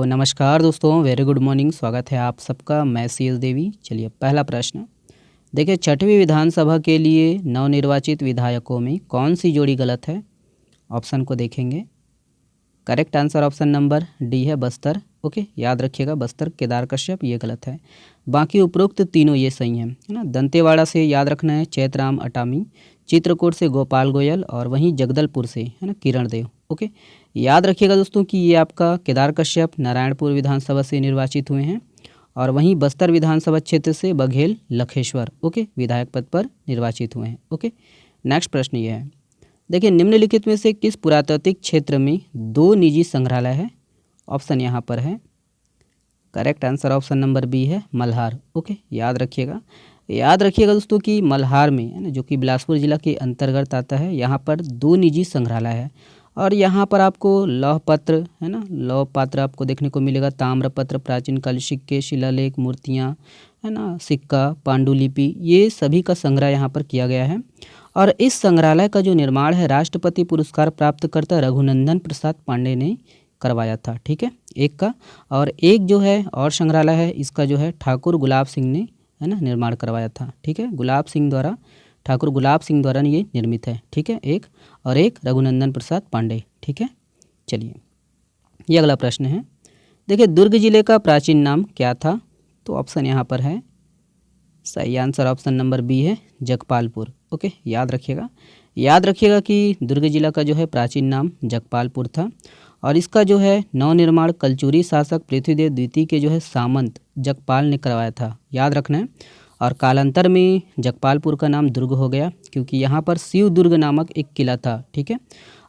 तो नमस्कार दोस्तों, वेरी गुड मॉर्निंग। स्वागत है आप सबका। मैं CS देवी। चलिए पहला प्रश्न देखिए, छठवीं विधानसभा के लिए नवनिर्वाचित विधायकों में कौन सी जोड़ी गलत है? ऑप्शन को देखेंगे। Correct answer option number D है, बस्तर। ओके, याद रखिएगा, बस्तर केदार कश्यप, ये गलत है। बाकी उपरोक्त तीनों ये सही हैं, है ना। दंतेवाड़ा से याद रखना है चैतराम अटामी, चित्रकूट से गोपाल गोयल और वहीं जगदलपुर से है ना किरण देव। ओके, याद रखिएगा दोस्तों कि ये आपका केदार कश्यप नारायणपुर विधानसभा से निर्वाचित हुए हैं और वहीं बस्तर विधानसभा क्षेत्र से बघेल लखेश्वर ओके विधायक पद पर निर्वाचित हुए हैं। ओके, नेक्स्ट प्रश्न ये है, देखिए निम्नलिखित में से किस पुरातात्विक क्षेत्र में 2 निजी संग्रहालय है? ऑप्शन यहाँ पर है। Correct answer option number B है, मल्हार। ओके, याद रखिएगा दोस्तों कि मल्हार में है ना, जो कि बिलासपुर जिला के अंतर्गत आता है, यहाँ पर 2 निजी संग्रहालय है और यहाँ पर आपको लौह पत्र है ना, लौह पात्र आपको देखने को मिलेगा, ताम्रपत्र, प्राचीन काल सिक्के, शिलालेख, मूर्तियाँ है ना, सिक्का, पांडुलिपि, ये सभी का संग्रह यहाँ पर किया गया है। और इस संग्रहालय का जो निर्माण है राष्ट्रपति पुरस्कार प्राप्तकर्ता रघुनंदन प्रसाद पांडे ने करवाया था। ठीक है, एक का। और एक जो है और संग्रहालय है, इसका जो है ठाकुर गुलाब सिंह ने है ना निर्माण करवाया था। ठीक है, ठाकुर गुलाब सिंह द्वारा ये निर्मित है। ठीक है, एक, और एक रघुनंदन प्रसाद पांडे। ठीक है, चलिए ये अगला प्रश्न है, देखिए दुर्ग जिले का प्राचीन नाम क्या था? तो ऑप्शन यहाँ पर है, सही आंसर ऑप्शन नंबर बी है, जगपालपुर। ओके, याद रखिएगा कि दुर्ग जिला का जो है प्राचीन नाम जगपालपुर था और इसका जो है नवनिर्माण कलचुरी शासक पृथ्वीदेव द्वितीय के जो है सामंत जगपाल ने करवाया था, याद रखना है। और कालांतर में जगपालपुर का नाम दुर्ग हो गया क्योंकि यहाँ पर शिव दुर्ग नामक एक किला था। ठीक है,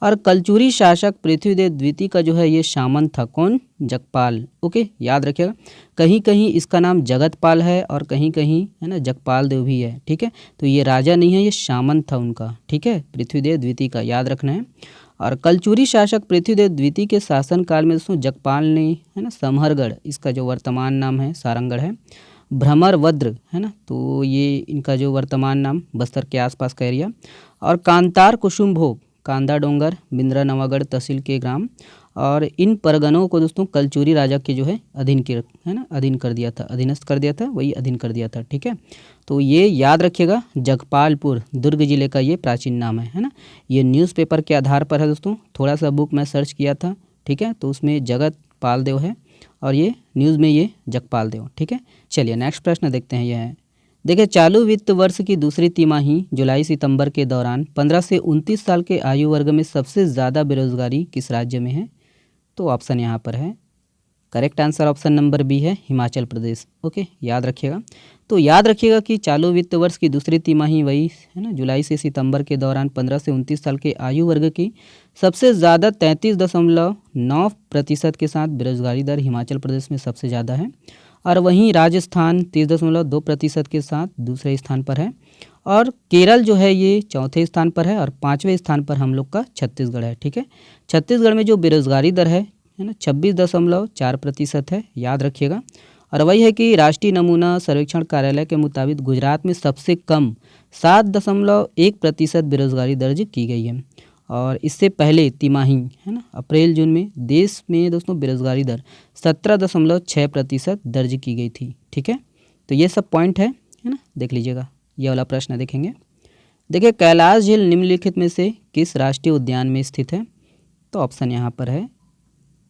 और कलचुरी शासक पृथ्वीदेव द्वितीय का जो है ये सामंत था, कौन? जगपाल। ओके, याद रखिएगा, कहीं कहीं इसका नाम जगतपाल है और कहीं कहीं है ना जगपाल देव भी है। ठीक है, तो ये राजा नहीं है, ये सामंत था उनका। ठीक है, पृथ्वीदेव द्वितीय का, याद रखना है। और कलचुरी शासक पृथ्वीदेव द्वितीय के शासनकाल में दोस्तों जगपाल ने है ना समहरगढ़, इसका जो वर्तमान नाम है सारंगढ़ है, भ्रमरवद्र है ना, तो ये इनका जो वर्तमान नाम बस्तर के आसपास का एरिया, और कांतार कुसुमभोग, कांदा डोंगर, बिंद्रा नवागढ़ तहसील के ग्राम, और इन परगनों को दोस्तों कलचुरी राजा के जो है अधीन कर दिया था, वही अधीन कर दिया था। ठीक है, तो ये याद रखिएगा, जगपालपुर दुर्ग जिले का ये प्राचीन नाम है ना। ये न्यूज़पेपर के आधार पर है दोस्तों, थोड़ा सा बुक मैं सर्च किया था। ठीक है, तो उसमें जगतपाल देव है और ये न्यूज़ में ये जगपाल देव। ठीक है, चलिए नेक्स्ट प्रश्न देखते हैं। यह है, देखिए चालू वित्त वर्ष की दूसरी तिमाही जुलाई सितंबर के दौरान 15 से 29 साल के आयु वर्ग में सबसे ज़्यादा बेरोजगारी किस राज्य में है? तो ऑप्शन यहाँ पर है, correct answer option number B है, हिमाचल प्रदेश। ओके, याद रखिएगा कि चालू वित्त वर्ष की दूसरी तिमाही वही है ना, जुलाई से सितंबर के दौरान 15 से 29 साल के आयु वर्ग की सबसे ज़्यादा 33.9% के साथ बेरोजगारी दर हिमाचल प्रदेश में सबसे ज़्यादा है और वहीं राजस्थान 30.2% के साथ दूसरे स्थान पर है और केरल जो है ये चौथे स्थान पर है और 5वें स्थान पर हम लोग का छत्तीसगढ़ है। ठीक है, छत्तीसगढ़ में जो बेरोजगारी दर है ना 26.4% है, याद रखिएगा। और वही है कि राष्ट्रीय नमूना सर्वेक्षण कार्यालय के मुताबिक गुजरात में सबसे कम 7.1% बेरोजगारी दर्ज की गई है और इससे पहले तिमाही है ना अप्रैल जून में देश में दोस्तों बेरोजगारी दर 17.6% दर्ज की गई थी। ठीक है, तो ये सब पॉइंट है ना, देख लीजिएगा। ये वाला प्रश्न देखेंगे, देखिए कैलाश झील निम्नलिखित में से किस राष्ट्रीय उद्यान में स्थित है? तो ऑप्शन यहाँ पर है,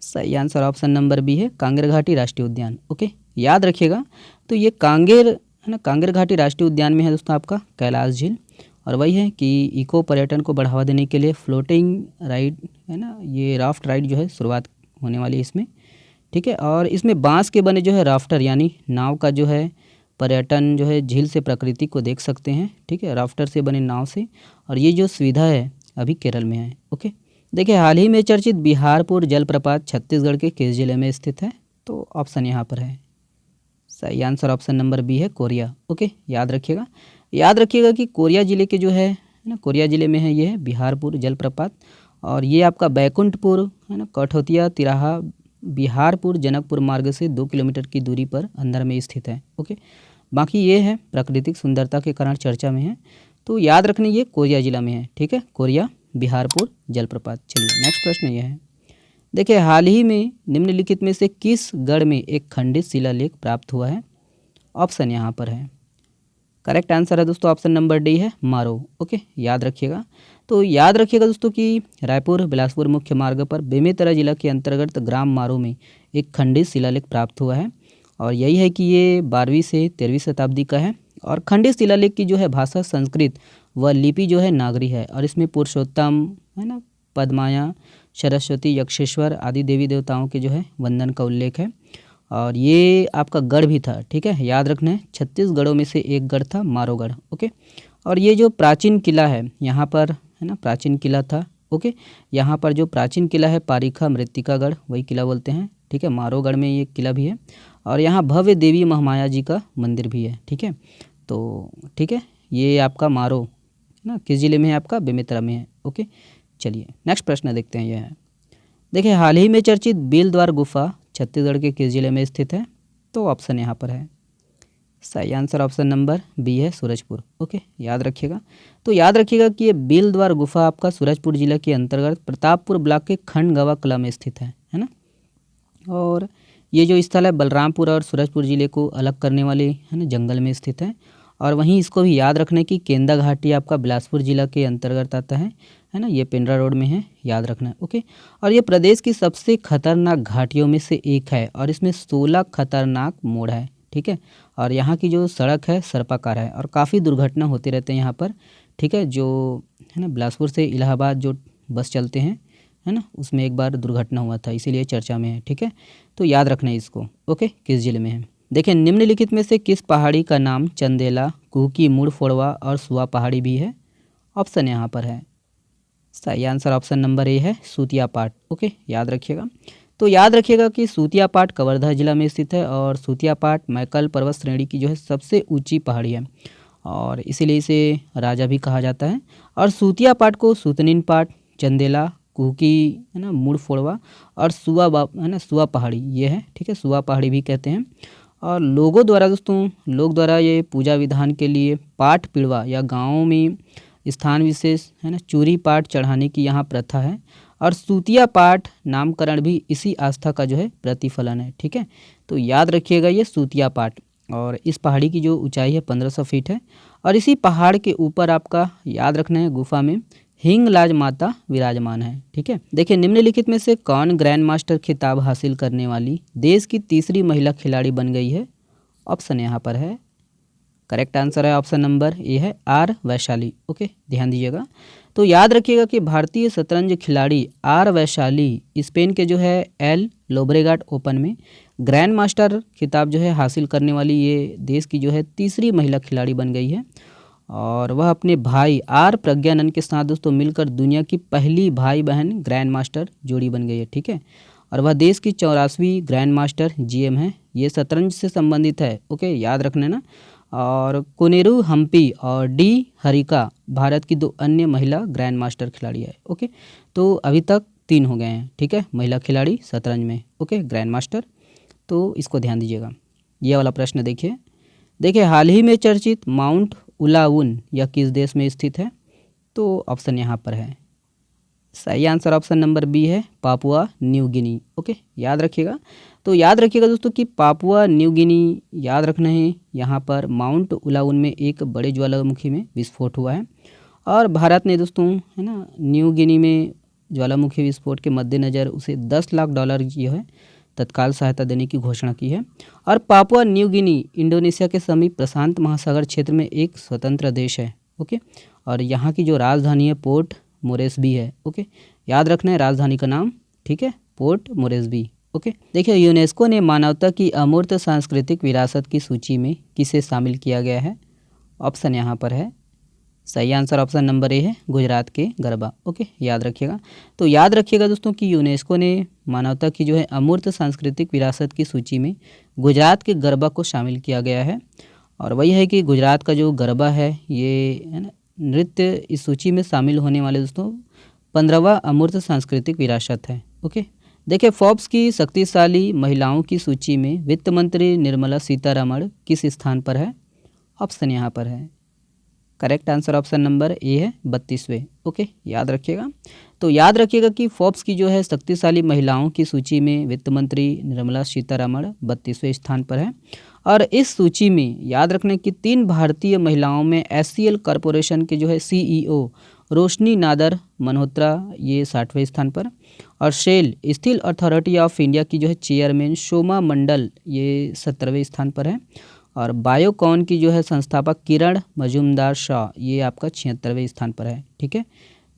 सही आंसर ऑप्शन नंबर बी है, कांगेर घाटी राष्ट्रीय उद्यान। ओके, याद रखिएगा, तो ये कांगेर घाटी राष्ट्रीय उद्यान में है दोस्तों आपका कैलाश झील। और वही है कि इको पर्यटन को बढ़ावा देने के लिए फ्लोटिंग राइड है ना, ये राफ्ट राइड जो है शुरुआत होने वाली है इसमें। ठीक है, और इसमें बांस के बने जो है राफ्टर यानी नाव का जो है पर्यटन जो है झील से प्रकृति को देख सकते हैं। ठीक है, राफ्टर से बने नाव से, और ये जो सुविधा है अभी केरल में है। ओके, देखिए हाल ही में चर्चित बिहारपुर जलप्रपात छत्तीसगढ़ के किस जिले में स्थित है? तो ऑप्शन यहाँ पर है, सही आंसर ऑप्शन नंबर बी है, कोरिया। ओके, याद रखिएगा कि कोरिया जिले के जो है ना, कोरिया जिले में है ये है बिहारपुर जलप्रपात और ये आपका बैकुंठपुर है ना कठौतिया तिराहा बिहारपुर जनकपुर मार्ग से 2 किलोमीटर की दूरी पर अंदर में स्थित है। ओके, बाकी ये है प्राकृतिक सुंदरता के कारण चर्चा में है, तो याद रखने ये कोरिया जिला में है। ठीक है, कोरिया बिहारपुर जलप्रपात। चलिए नेक्स्ट प्रश्न ये है, देखिए हाल ही में निम्नलिखित में से किस गढ़ में एक खंडित शिलालेख प्राप्त हुआ है? ऑप्शन यहाँ पर है। करेक्ट आंसर है दोस्तों ऑप्शन नंबर डी है मारो। ओके, याद रखिएगा। तो याद रखिएगा दोस्तों कि रायपुर बिलासपुर मुख्य मार्ग पर बेमेतरा जिला के अंतर्गत ग्राम मारो में एक खंडित शिलालेख प्राप्त हुआ है और यही है कि ये 12वीं से 13वीं शताब्दी का है। और खंडित शिलालेख की जो है भाषा संस्कृत व लिपि जो है नागरी है और इसमें पुरुषोत्तम है ना, पद्माया, सरस्वती, यक्षेश्वर आदि देवी देवताओं के जो है वंदन का उल्लेख है। और ये आपका गढ़ भी था, ठीक है, याद रखना है। 36 गढ़ों में से एक गढ़ था मारोगढ़। ओके, और ये जो प्राचीन किला है यहाँ पर है ना, प्राचीन किला था। ओके, यहाँ पर जो प्राचीन किला है पारीखा मृत्तिकागढ़ वही किला बोलते हैं, ठीक है। मारोगढ़ में ये किला भी है और यहाँ भव्य देवी महामाया जी का मंदिर भी है, ठीक है। तो ठीक है, ये आपका मारो है ना, किस जिले में है? आपका बेमेतरा में है। ओके, चलिए नेक्स्ट प्रश्न देखते हैं। यह है, देखिए हाल ही में चर्चित बेलद्वार गुफा छत्तीसगढ़ के किस जिले में स्थित है? तो ऑप्शन यहाँ पर है। सही आंसर ऑप्शन नंबर बी है सूरजपुर। ओके, याद रखिएगा। तो याद रखिएगा कि ये बेलद्वार गुफा आपका सूरजपुर जिला के अंतर्गत प्रतापपुर ब्लॉक के खंडगवा कला में स्थित है ना। और ये जो स्थल है बलरामपुर और सूरजपुर जिले को अलग करने वाले है ना जंगल में स्थित है। और वहीं इसको भी याद रखने की केंदा घाटी आपका बिलासपुर जिला के अंतर्गत आता है ना, ये पेंड्रा रोड में है, याद रखना है। ओके, और ये प्रदेश की सबसे खतरनाक घाटियों में से एक है और इसमें 16 खतरनाक मोड़ है, ठीक है। और यहाँ की जो सड़क है सर्पाकार है और काफ़ी दुर्घटना होते रहते हैं यहाँ पर, ठीक है। जो है ना बिलासपुर से इलाहाबाद जो बस चलते हैं है ना, उसमें एक बार दुर्घटना हुआ था, इसीलिए चर्चा में है, ठीक है। तो याद रखना है इसको। ओके, किस जिले में है? देखिए निम्नलिखित में से किस पहाड़ी का नाम चंदेला, कुहकी, मुड़ फोड़वा और सुआ पहाड़ी भी है? ऑप्शन यहाँ पर है। सही आंसर ऑप्शन नंबर ए है सूतिया पाट। ओके, याद रखिएगा। तो याद रखिएगा कि सूतिया पाट कवर्धा जिला में स्थित है और सूतिया पाट मैकल पर्वत श्रेणी की जो है सबसे ऊंची पहाड़ी है और इसीलिए इसे राजा भी कहा जाता है। और सूतिया पाट को सूतनीन पाट, चंदेला, कुहकी है ना, मुड़ फोड़वा और है ना सुआ पहाड़ी ये है, ठीक है, सुआ पहाड़ी भी कहते हैं। और लोगों द्वारा दोस्तों, लोग द्वारा ये पूजा विधान के लिए पाट पिड़वा या गाँव में स्थान विशेष है ना चूरी पाट चढ़ाने की यहाँ प्रथा है। और सूतिया पाट नामकरण भी इसी आस्था का जो है प्रतिफलन है, ठीक है। तो याद रखिएगा ये सूतिया पाट। और इस पहाड़ी की जो ऊंचाई है 1500 फीट है और इसी पहाड़ के ऊपर आपका याद रखना है गुफा में हिंगलाज माता विराजमान है, ठीक है। देखिए निम्नलिखित में से कौन ग्रैंड मास्टर खिताब हासिल करने वाली देश की तीसरी महिला खिलाड़ी बन गई है? ऑप्शन यहाँ पर है। करेक्ट आंसर है ऑप्शन नंबर ए है आर वैशाली। ओके, ध्यान दीजिएगा। तो याद रखिएगा कि भारतीय शतरंज खिलाड़ी आर वैशाली स्पेन के जो है एल लोब्रेगाट ओपन में ग्रैंड मास्टर खिताब जो है हासिल करने वाली ये देश की जो है तीसरी महिला खिलाड़ी बन गई है। और वह अपने भाई आर प्रज्ञानंद के साथ दोस्तों मिलकर दुनिया की पहली भाई बहन ग्रैंड मास्टर जोड़ी बन गई है, ठीक है। और वह देश की 84वीं ग्रैंड मास्टर जीएम है। ये शतरंज से संबंधित है। ओके, याद रखना ना। और कोनेरू हम्पी और डी हरिका भारत की 2 अन्य महिला ग्रैंड मास्टर खिलाड़ी है। ओके, तो अभी तक 3 हो गए हैं, ठीक है, महिला खिलाड़ी शतरंज में। ओके, ग्रैंड मास्टर, तो इसको ध्यान दीजिएगा। ये वाला प्रश्न देखिए हाल ही में चर्चित माउंट उलाउन यह किस देश में स्थित है? तो ऑप्शन यहाँ पर है। सही आंसर ऑप्शन नंबर बी है पापुआ न्यू गिनी। ओके, याद रखिएगा। तो याद रखिएगा दोस्तों कि पापुआ न्यू गिनी याद रखना है, यहाँ पर माउंट उलाउन में एक बड़े ज्वालामुखी में विस्फोट हुआ है और भारत ने दोस्तों है ना न्यू गिनी में ज्वालामुखी विस्फोट के मद्देनज़र उसे $10 लाख जो है तत्काल सहायता देने की घोषणा की है। और पापुआ न्यू गिनी इंडोनेशिया के समीप प्रशांत महासागर क्षेत्र में एक स्वतंत्र देश है। ओके, और यहाँ की जो राजधानी है पोर्ट मोरेस्बी है। ओके, याद रखना है राजधानी का नाम, ठीक है, पोर्ट मोरेस्बी। ओके, देखिए यूनेस्को ने मानवता की अमूर्त सांस्कृतिक विरासत की सूची में किसे शामिल किया गया है? ऑप्शन यहाँ पर है। सही आंसर ऑप्शन नंबर ए है गुजरात के गरबा। ओके, याद रखिएगा। तो याद रखिएगा दोस्तों कि यूनेस्को ने मानवता की जो है अमूर्त सांस्कृतिक विरासत की सूची में गुजरात के गरबा को शामिल किया गया है। और वही है कि गुजरात का जो गरबा है ये है ना नृत्य इस सूची में शामिल होने वाले दोस्तों 15वां अमूर्त सांस्कृतिक विरासत है। ओके, देखिए फोर्ब्स की शक्तिशाली महिलाओं की सूची में वित्त मंत्री निर्मला सीतारमण किस स्थान पर है? ऑप्शन यहाँ पर है। Correct answer option number A है 32वें। ओके, याद रखिएगा। तो याद रखिएगा कि फोर्ब्स की जो है शक्तिशाली महिलाओं की सूची में वित्त मंत्री निर्मला सीतारमण 32वें स्थान पर है। और इस सूची में याद रखने की 3 भारतीय महिलाओं में एचसीएल कॉरपोरेशन के जो है सीईओ रोशनी नादर मल्होत्रा ये 60वें स्थान पर, और SAIL steel authority of India की जो है चेयरमैन शोमा मंडल ये 17वें स्थान पर है, और बायोकॉन की जो है संस्थापक किरण मजूमदार शाह ये आपका 76वें स्थान पर है। ठीक है,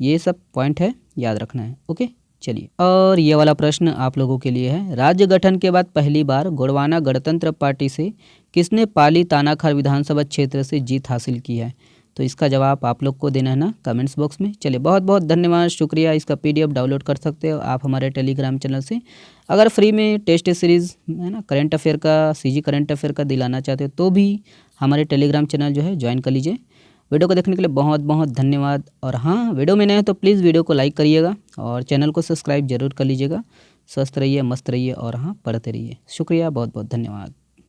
ये सब पॉइंट है, याद रखना है। ओके, चलिए, और ये वाला प्रश्न आप लोगों के लिए है। राज्य गठन के बाद पहली बार गोंडवाना गणतंत्र पार्टी से किसने पाली तानाखार विधानसभा क्षेत्र से जीत हासिल की है? तो इसका जवाब आप लोग को देना है ना कमेंट्स बॉक्स में। चलिए, बहुत बहुत धन्यवाद, शुक्रिया। इसका पीडीएफ डाउनलोड कर सकते हो आप हमारे टेलीग्राम चैनल से। अगर फ्री में टेस्ट सीरीज़ है ना करंट अफेयर का, सीजी करंट अफेयर का दिलाना चाहते हो तो भी हमारे टेलीग्राम चैनल जो है ज्वाइन कर लीजिए। वीडियो को देखने के लिए बहुत बहुत धन्यवाद। और हाँ, वीडियो में नए हैं तो प्लीज़ वीडियो को लाइक करिएगा और चैनल को सब्सक्राइब जरूर कर लीजिएगा। स्वस्थ रहिए, मस्त रहिए और हाँ, पढ़ते रहिए। शुक्रिया, बहुत बहुत धन्यवाद।